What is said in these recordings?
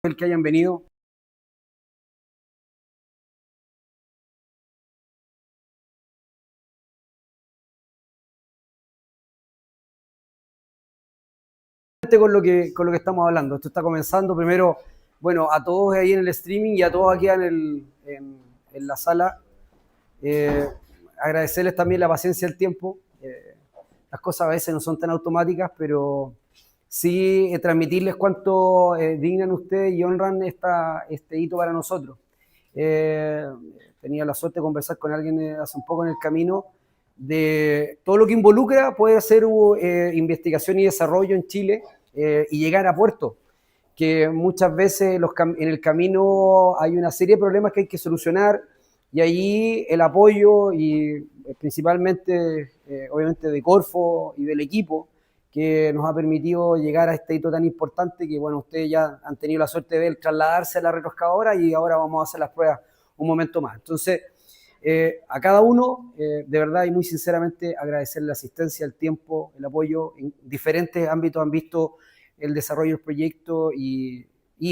el que hayan venido. Con lo que estamos hablando. Esto está comenzando. Primero, bueno, a todos ahí en el streaming y a todos aquí en la sala. Agradecerles también la paciencia y el tiempo. Las cosas a veces no son tan automáticas, pero sí transmitirles cuánto dignan ustedes y honran este hito para nosotros. Eh, Tenía la suerte de conversar con alguien hace un poco en el camino de todo lo que involucra puede ser investigación y desarrollo en Chile y llegar a puerto, que muchas veces en el camino hay una serie de problemas que hay que solucionar y ahí el apoyo y principalmente, obviamente, de Corfo y del equipo que nos ha permitido llegar a este hito tan importante que, bueno, ustedes ya han tenido la suerte de ver trasladarse a la retroexcavadora y ahora vamos a hacer las pruebas un momento más. Entonces, a cada uno, de verdad y muy sinceramente, agradecer la asistencia, el tiempo, el apoyo. En diferentes ámbitos han visto el desarrollo del proyecto y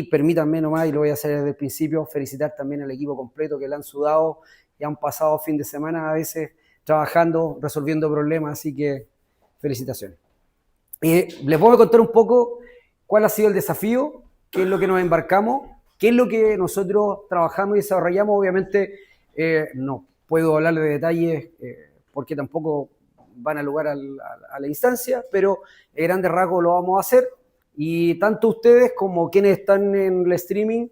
permítanme nomás, y lo voy a hacer desde el principio, felicitar también al equipo completo que le han sudado y han pasado fin de semana a veces trabajando, resolviendo problemas, así que felicitaciones. Les voy a contar un poco cuál ha sido el desafío, qué es lo que nos embarcamos, qué es lo que nosotros trabajamos y desarrollamos. Obviamente no puedo hablar de detalles porque tampoco van a lugar a la instancia, pero en grandes rasgos lo vamos a hacer. Y tanto ustedes como quienes están en el streaming,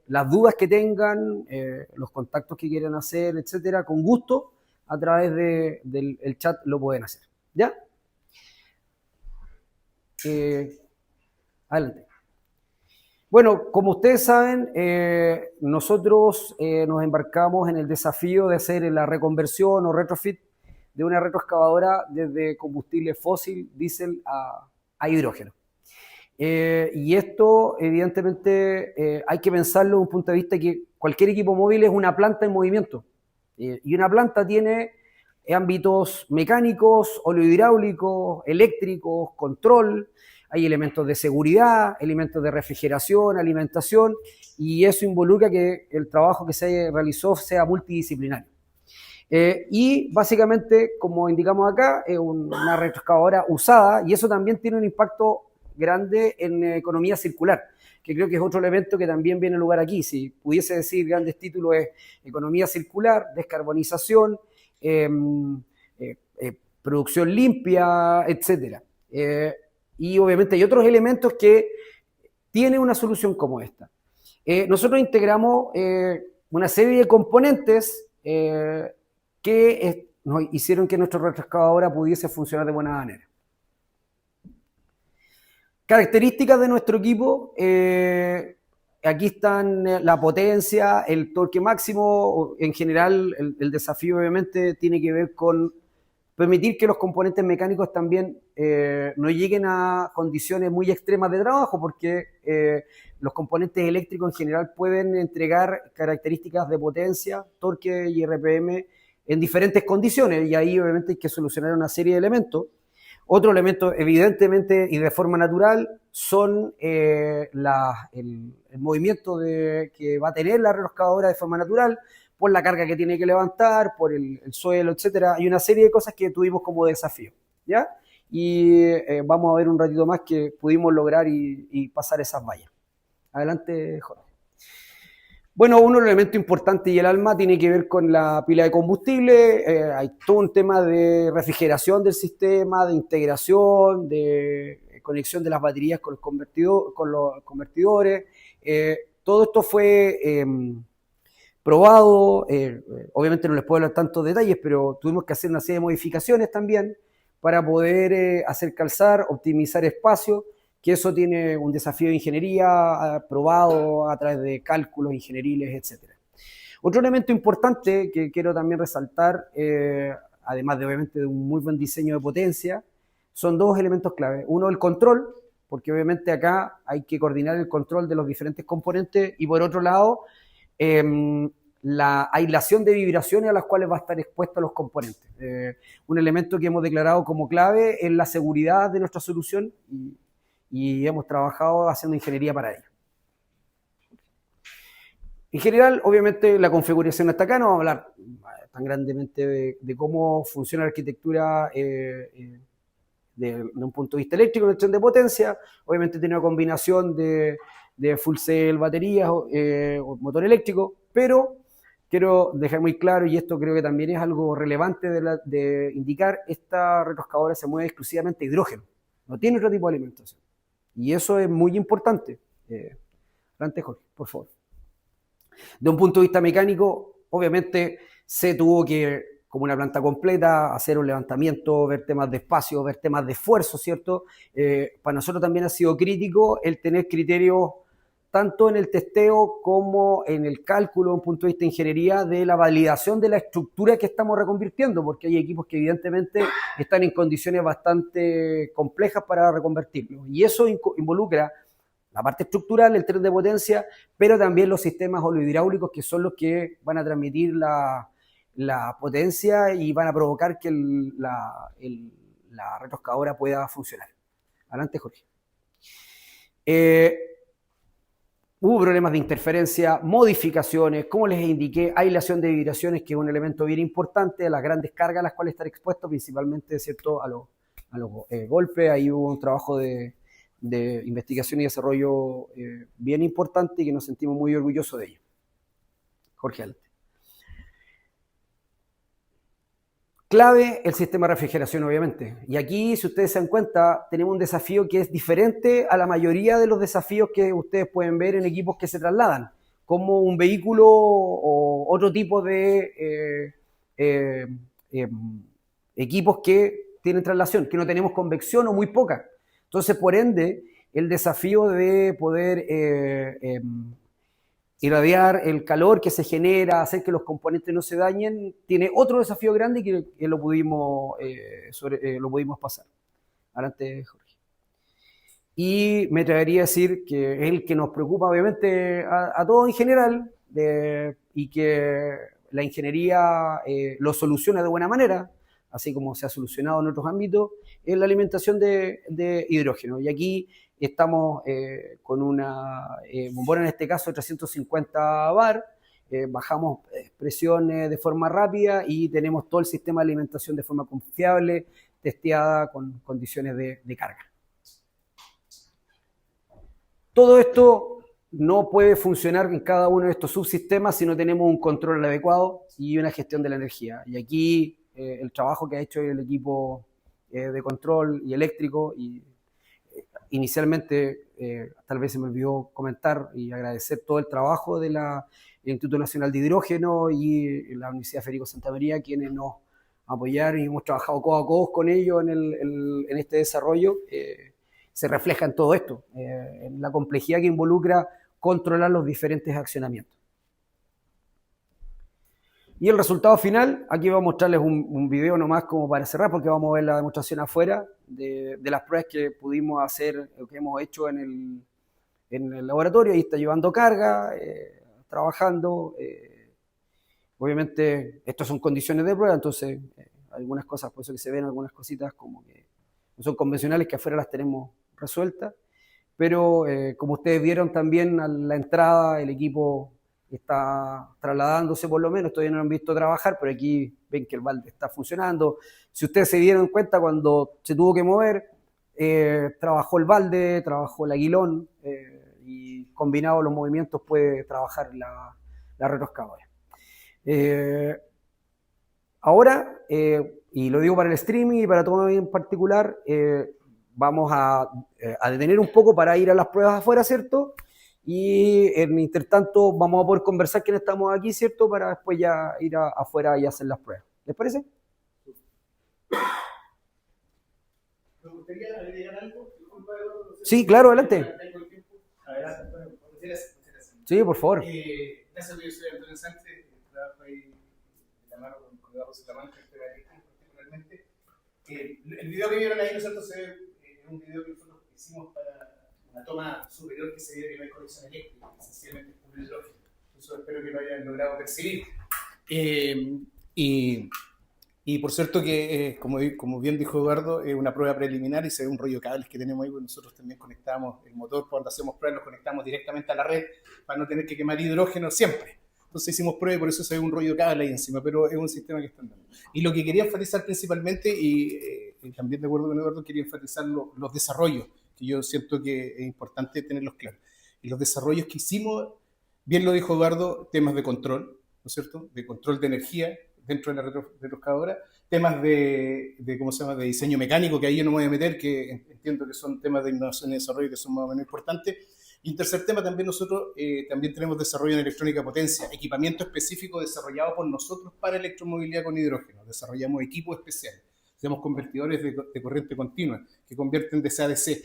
las dudas que tengan, los contactos que quieran hacer, etcétera, con gusto, a través del chat lo pueden hacer. ¿Ya? Adelante. Bueno, como ustedes saben, nosotros nos embarcamos en el desafío de hacer la reconversión o retrofit de una retroexcavadora desde combustible fósil, diésel, a hidrógeno. Y esto, evidentemente, hay que pensarlo desde un punto de vista que cualquier equipo móvil es una planta en movimiento. Y una planta tiene ámbitos mecánicos, oleohidráulicos, eléctricos, control, hay elementos de seguridad, elementos de refrigeración, alimentación, y eso involucra que el trabajo que se realizó sea multidisciplinario. Y básicamente, como indicamos acá, es una retroexcavadora usada, y eso también tiene un impacto grande en economía circular, que creo que es otro elemento que también viene a lugar aquí. Si pudiese decir grandes títulos, es economía circular, descarbonización, producción limpia, etcétera. Y obviamente hay otros elementos que tienen una solución como esta. Nosotros integramos una serie de componentes que nos hicieron que nuestra retroexcavadora pudiese funcionar de buena manera. Características de nuestro equipo, aquí están la potencia, el torque máximo. En general, el desafío obviamente tiene que ver con permitir que los componentes mecánicos también no lleguen a condiciones muy extremas de trabajo, porque los componentes eléctricos en general pueden entregar características de potencia, torque y RPM en diferentes condiciones, y ahí obviamente hay que solucionar una serie de elementos. Otro elemento, evidentemente y de forma natural, son el movimiento que va a tener la retroexcavadora de forma natural, por la carga que tiene que levantar, por el suelo, etcétera. Hay una serie de cosas que tuvimos como desafío, ¿ya? Y vamos a ver un ratito más que pudimos lograr y pasar esas vallas. Adelante, Jorge. Bueno, uno de los elementos importantes y el alma tiene que ver con la pila de combustible. Hay todo un tema de refrigeración del sistema, de integración, de conexión de las baterías con los convertidores. Todo esto fue probado. Obviamente no les puedo hablar tantos detalles, pero tuvimos que hacer una serie de modificaciones también para poder hacer calzar, optimizar espacio, que eso tiene un desafío de ingeniería probado a través de cálculos ingenieriles, etcétera. Otro elemento importante que quiero también resaltar, además de obviamente de un muy buen diseño de potencia, son dos elementos clave. Uno, el control, porque obviamente acá hay que coordinar el control de los diferentes componentes, y por otro lado, la aislación de vibraciones a las cuales va a estar expuestos los componentes. Un elemento que hemos declarado como clave es la seguridad de nuestra solución, y hemos trabajado haciendo ingeniería para ello. En general, obviamente, la configuración está acá, no vamos a hablar tan grandemente de cómo funciona la arquitectura de un punto de vista eléctrico, en cuestión de potencia. Obviamente tiene una combinación de full cell, baterías o motor eléctrico, pero quiero dejar muy claro, y esto creo que también es algo relevante de indicar, esta retroexcavadora se mueve exclusivamente a hidrógeno, no tiene otro tipo de alimentación. Y eso es muy importante. Adelante, Jorge, por favor. De un punto de vista mecánico, obviamente se tuvo que, como una planta completa, hacer un levantamiento, ver temas de espacio, ver temas de esfuerzo, ¿cierto? Para nosotros también ha sido crítico el tener criterios tanto en el testeo como en el cálculo, desde un punto de vista de ingeniería, de la validación de la estructura que estamos reconvirtiendo, porque hay equipos que evidentemente están en condiciones bastante complejas para reconvertirlos. Y eso involucra la parte estructural, el tren de potencia, pero también los sistemas olohidráulicos, que son los que van a transmitir la potencia y van a provocar que la retroexcavadora pueda funcionar. Adelante, Jorge. Hubo problemas de interferencia, modificaciones, como les indiqué, aislación de vibraciones, que es un elemento bien importante, las grandes cargas a las cuales estar expuesto, principalmente, ¿cierto?, a los golpes. Ahí hubo un trabajo de investigación y desarrollo bien importante y que nos sentimos muy orgullosos de ello. Jorge, adelante. Clave, el sistema de refrigeración, obviamente. Y aquí, si ustedes se dan cuenta, tenemos un desafío que es diferente a la mayoría de los desafíos que ustedes pueden ver en equipos que se trasladan, como un vehículo o otro tipo de equipos que tienen traslación, que no tenemos convección o muy poca. Entonces, por ende, el desafío de poder irradiar el calor que se genera, hacer que los componentes no se dañen, tiene otro desafío grande que lo pudimos pasar. Adelante, Jorge. Y me atrevería a decir que es el que nos preocupa, obviamente, a todos en general, y que la ingeniería lo soluciona de buena manera, así como se ha solucionado en otros ámbitos, es la alimentación de hidrógeno. Y aquí estamos con una bombona, en este caso de 350 bar, bajamos presiones de forma rápida y tenemos todo el sistema de alimentación de forma confiable, testeada con condiciones de carga. Todo esto no puede funcionar en cada uno de estos subsistemas si no tenemos un control adecuado y una gestión de la energía. Y aquí el trabajo que ha hecho el equipo de control y eléctrico, y inicialmente tal vez se me olvidó comentar y agradecer todo el trabajo del Instituto Nacional de Hidrógeno y la Universidad Federico Santa María, quienes nos apoyaron y hemos trabajado codo a codo con ellos en este desarrollo. Se refleja en todo esto, en la complejidad que involucra controlar los diferentes accionamientos. Y el resultado final, aquí voy a mostrarles un video nomás como para cerrar, porque vamos a ver la demostración afuera de las pruebas que pudimos hacer, que hemos hecho en el laboratorio. Ahí está llevando carga, trabajando. Obviamente, estas son condiciones de prueba, entonces algunas cosas, por eso que se ven algunas cositas como que no son convencionales, que afuera las tenemos resueltas. Pero como ustedes vieron también a la entrada, el equipo está trasladándose, por lo menos, todavía no lo han visto trabajar, pero aquí ven que el balde está funcionando. Si ustedes se dieron cuenta, cuando se tuvo que mover, trabajó el balde, trabajó el aguilón, y combinado los movimientos puede trabajar la retroexcavadora. Ahora, y lo digo para el streaming y para todo en particular, vamos a detener un poco para ir a las pruebas afuera, ¿cierto? Y en intertanto vamos a poder conversar quienes estamos aquí, ¿cierto? Para después ya ir afuera y hacer las pruebas. ¿Les parece? ¿Me gustaría agregar algo? Sí, claro, adelante. Sí, por favor. Gracias, yo soy Antonio Sánchez, trabajo ahí de la mano con Eduardo Salamanca, particularmente. El video que vieron ahí, ¿no es cierto? Es un video que nosotros hicimos para una toma superior que se dio que no hay conexión eléctrica, sencillamente es puro hidrógeno. Eso espero que lo hayan logrado percibir. Y Y por cierto que, como bien dijo Eduardo, es una prueba preliminar y se ve un rollo de cables que tenemos ahí, pues nosotros también conectamos el motor, cuando hacemos pruebas lo conectamos directamente a la red para no tener que quemar hidrógeno siempre. Entonces hicimos pruebas y por eso se ve un rollo de cable ahí encima, pero es un sistema que están dando. Y lo que quería enfatizar principalmente, y también de acuerdo con Eduardo, quería enfatizar los desarrollos, que yo siento que es importante tenerlos claros. Y los desarrollos que hicimos, bien lo dijo Eduardo, temas de control, ¿no es cierto? De control de energía dentro de la retroexcavadora, temas ¿cómo se llama?, de diseño mecánico, que ahí yo no me voy a meter, que entiendo que son temas de innovación y desarrollo que son más o menos importantes. Y un tercer tema, también nosotros también tenemos desarrollo en electrónica potencia, equipamiento específico desarrollado por nosotros para electromovilidad con hidrógeno. Desarrollamos equipos especiales. Tenemos convertidores de corriente continua que convierten DC a DC,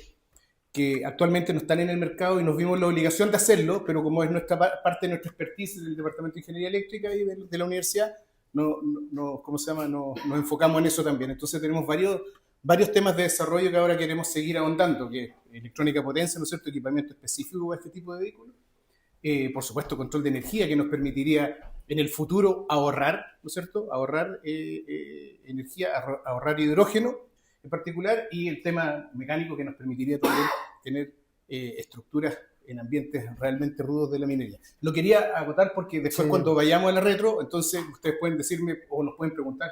que actualmente no están en el mercado y nos vimos la obligación de hacerlo, pero como es parte de nuestra expertise del Departamento de Ingeniería Eléctrica y de la universidad, ¿cómo se llama? Nos enfocamos en eso también. Entonces tenemos varios temas de desarrollo que ahora queremos seguir ahondando, que es electrónica potencia, ¿no es cierto?, equipamiento específico para este tipo de vehículos. Por supuesto, control de energía, que nos permitiría en el futuro ahorrar, ¿no es cierto?, ahorrar energía, ahorrar hidrógeno en particular, y el tema mecánico que nos permitiría también tener estructuras en ambientes realmente rudos de la minería. Lo quería acotar porque después cuando vayamos a la retro, entonces ustedes pueden decirme o nos pueden preguntar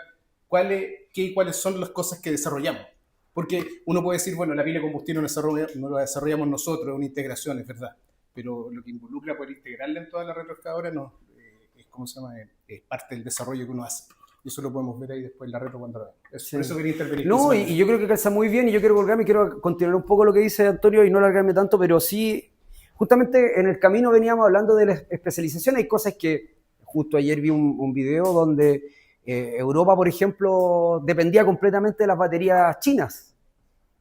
qué y cuáles son las cosas que desarrollamos. Porque uno puede decir, bueno, la pila de combustible no la desarrollamos nosotros, es una integración, es verdad. Pero lo que involucra poder integrarla en toda la retroexcavadora es parte del desarrollo que uno hace. Y eso lo podemos ver ahí después en la retro cuando la veamos. Por eso quería intervenir. No, y yo creo que calza muy bien, y yo quiero colgarme, quiero continuar un poco lo que dice Antonio y no alargarme tanto, pero sí, justamente en el camino veníamos hablando de la especialización. Hay cosas que, justo ayer vi un video donde Europa, por ejemplo, dependía completamente de las baterías chinas.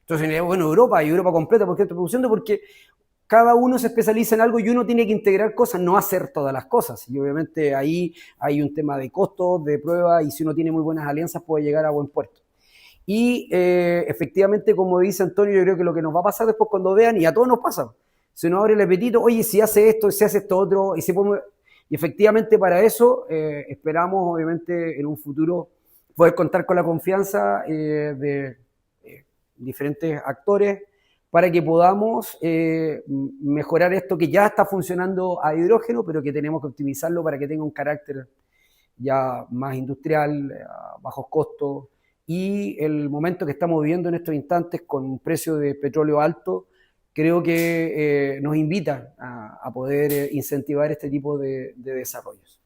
Entonces, bueno, Europa completa, ¿por qué estoy produciendo? Porque cada uno se especializa en algo y uno tiene que integrar cosas, no hacer todas las cosas. Y obviamente ahí hay un tema de costos, de prueba, y si uno tiene muy buenas alianzas puede llegar a buen puerto. Y efectivamente, como dice Antonio, yo creo que lo que nos va a pasar después cuando vean, y a todos nos pasa, se nos abre el apetito, oye, si hace esto, si hace esto otro, y efectivamente para eso esperamos, obviamente, en un futuro poder contar con la confianza de diferentes actores para que podamos mejorar esto que ya está funcionando a hidrógeno, pero que tenemos que optimizarlo para que tenga un carácter ya más industrial, a bajos costos, y el momento que estamos viviendo en estos instantes con un precio de petróleo alto, creo que nos invita a poder incentivar este tipo de desarrollos.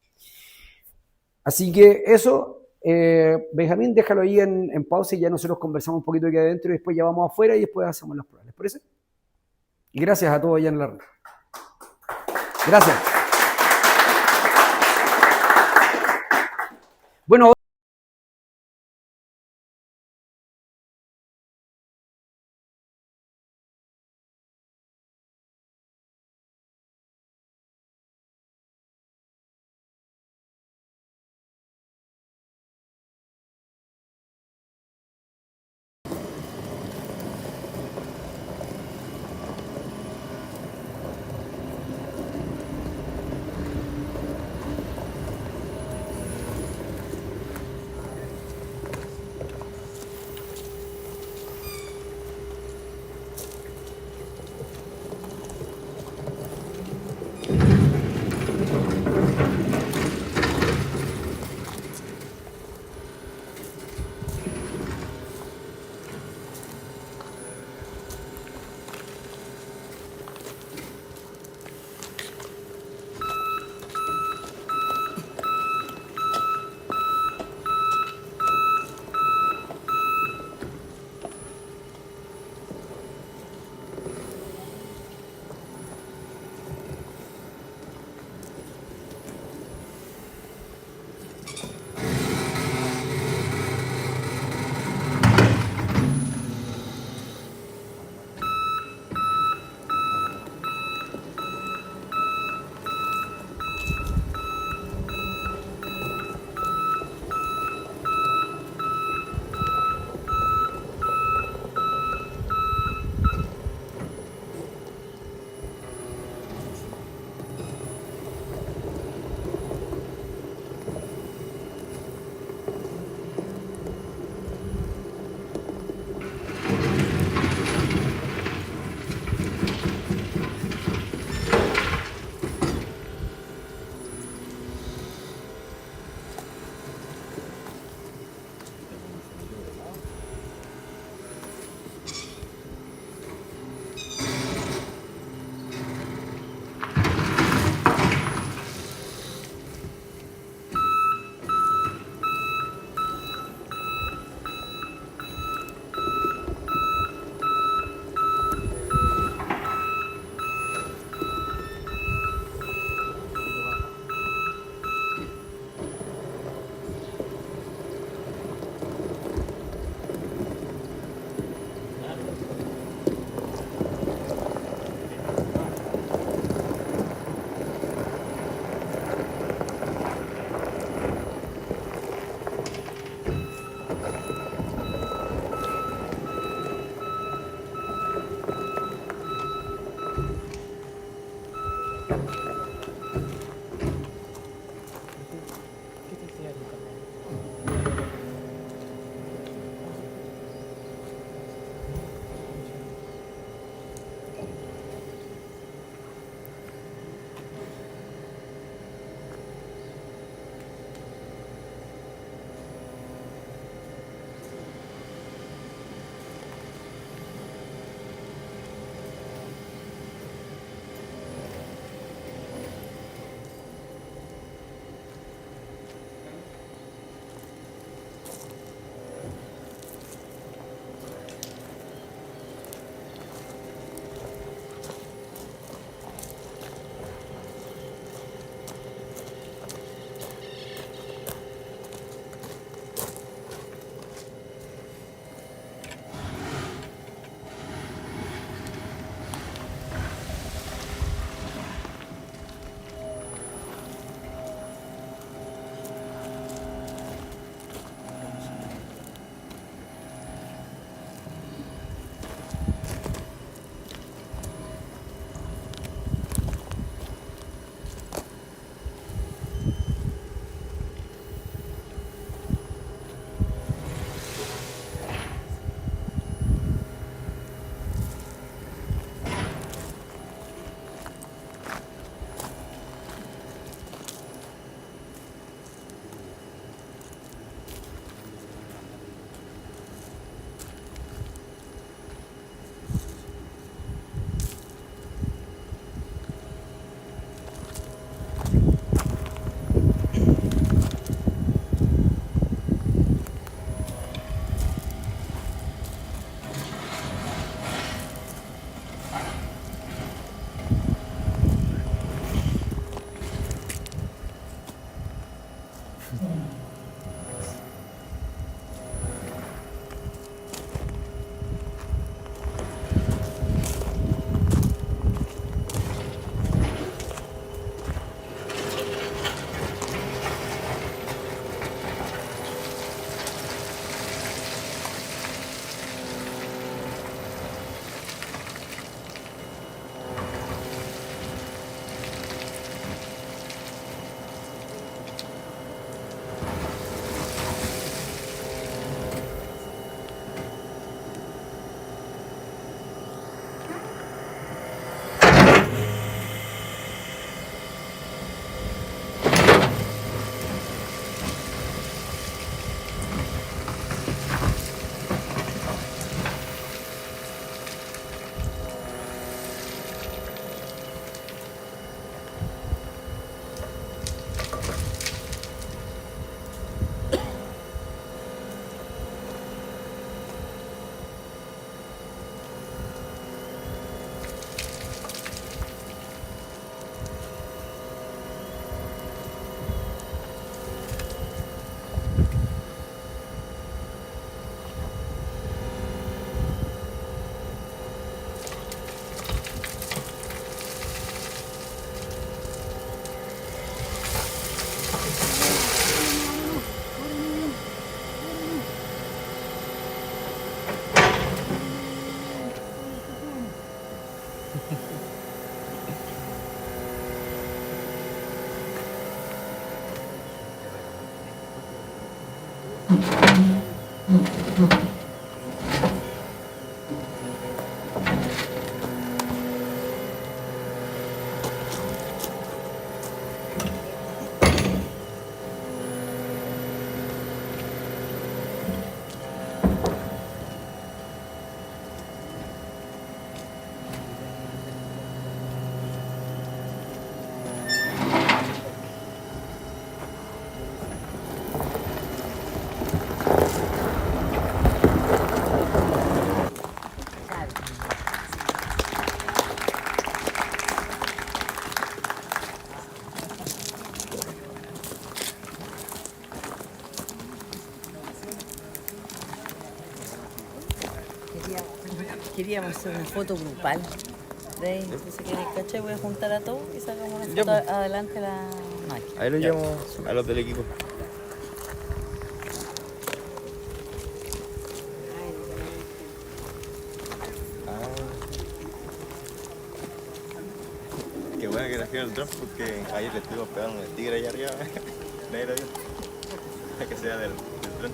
Así que eso, Benjamín, déjalo ahí en pausa y ya nosotros conversamos un poquito aquí adentro y después ya vamos afuera y después hacemos las pruebas. ¿Les parece? Y gracias a todos allá en la red. Gracias. Bueno, Queríamos hacer una foto grupal. De ahí, si quieres, ¿cachai? Voy a juntar a todos y sacamos una Ya, foto pues. adelante de la máquina. Ahí lo llamo a los del equipo. Qué bueno que trajeron el dron porque ayer le estuvimos pegando un sticker ahí arriba. Nadie lo vio. Que sea del dron.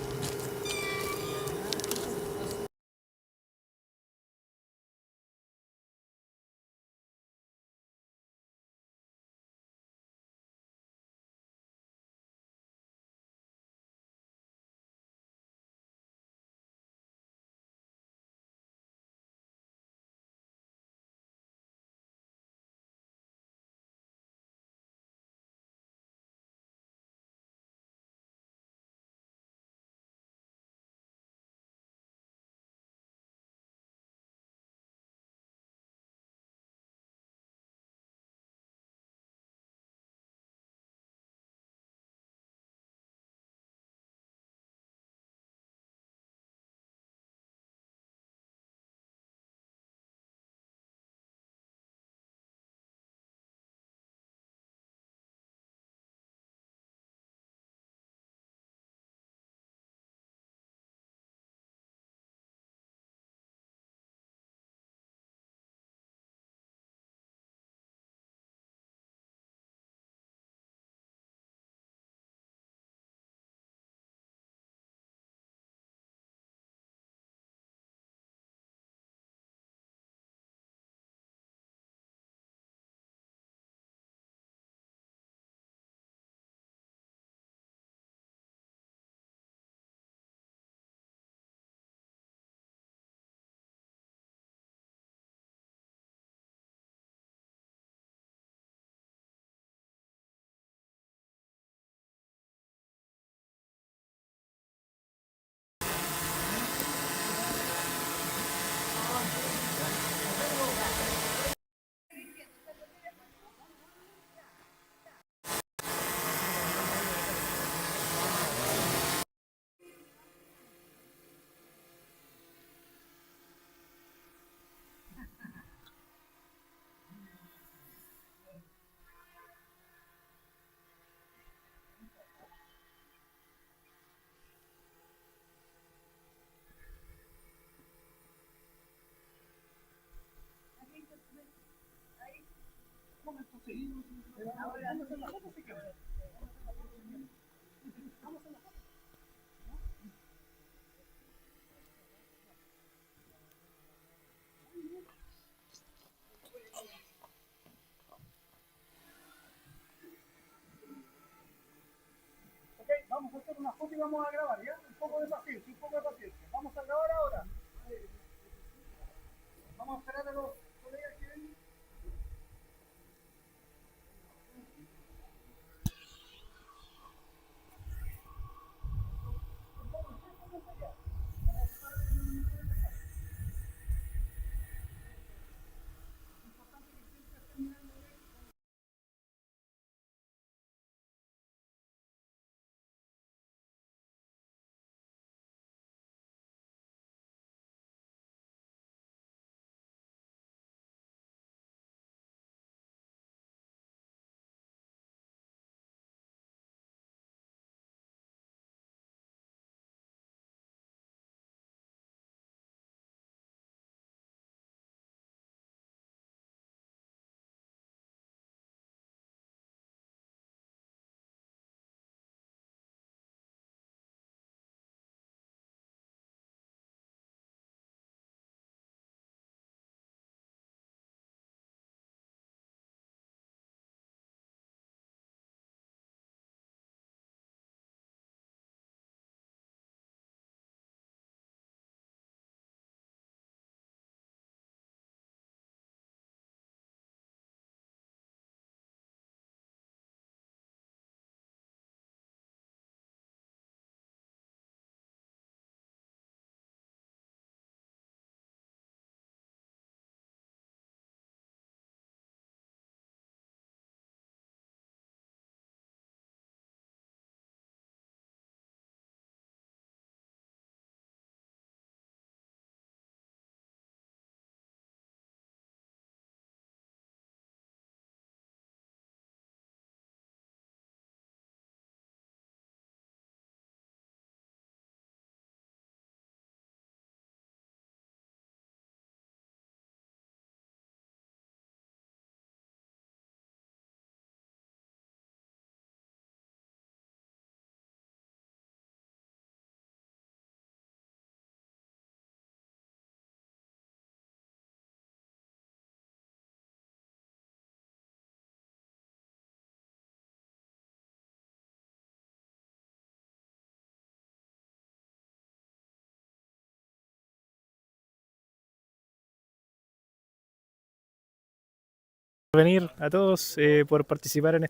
venir a todos, por participar en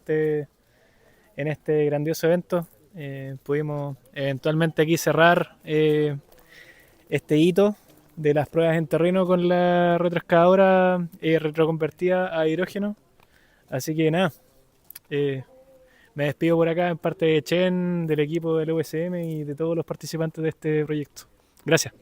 este grandioso evento. Pudimos eventualmente aquí cerrar este hito de las pruebas en terreno con la retroexcavadora retroconvertida a hidrógeno. Así que nada, me despido por acá en parte de Chen, del equipo del USM y de todos los participantes de este proyecto. Gracias.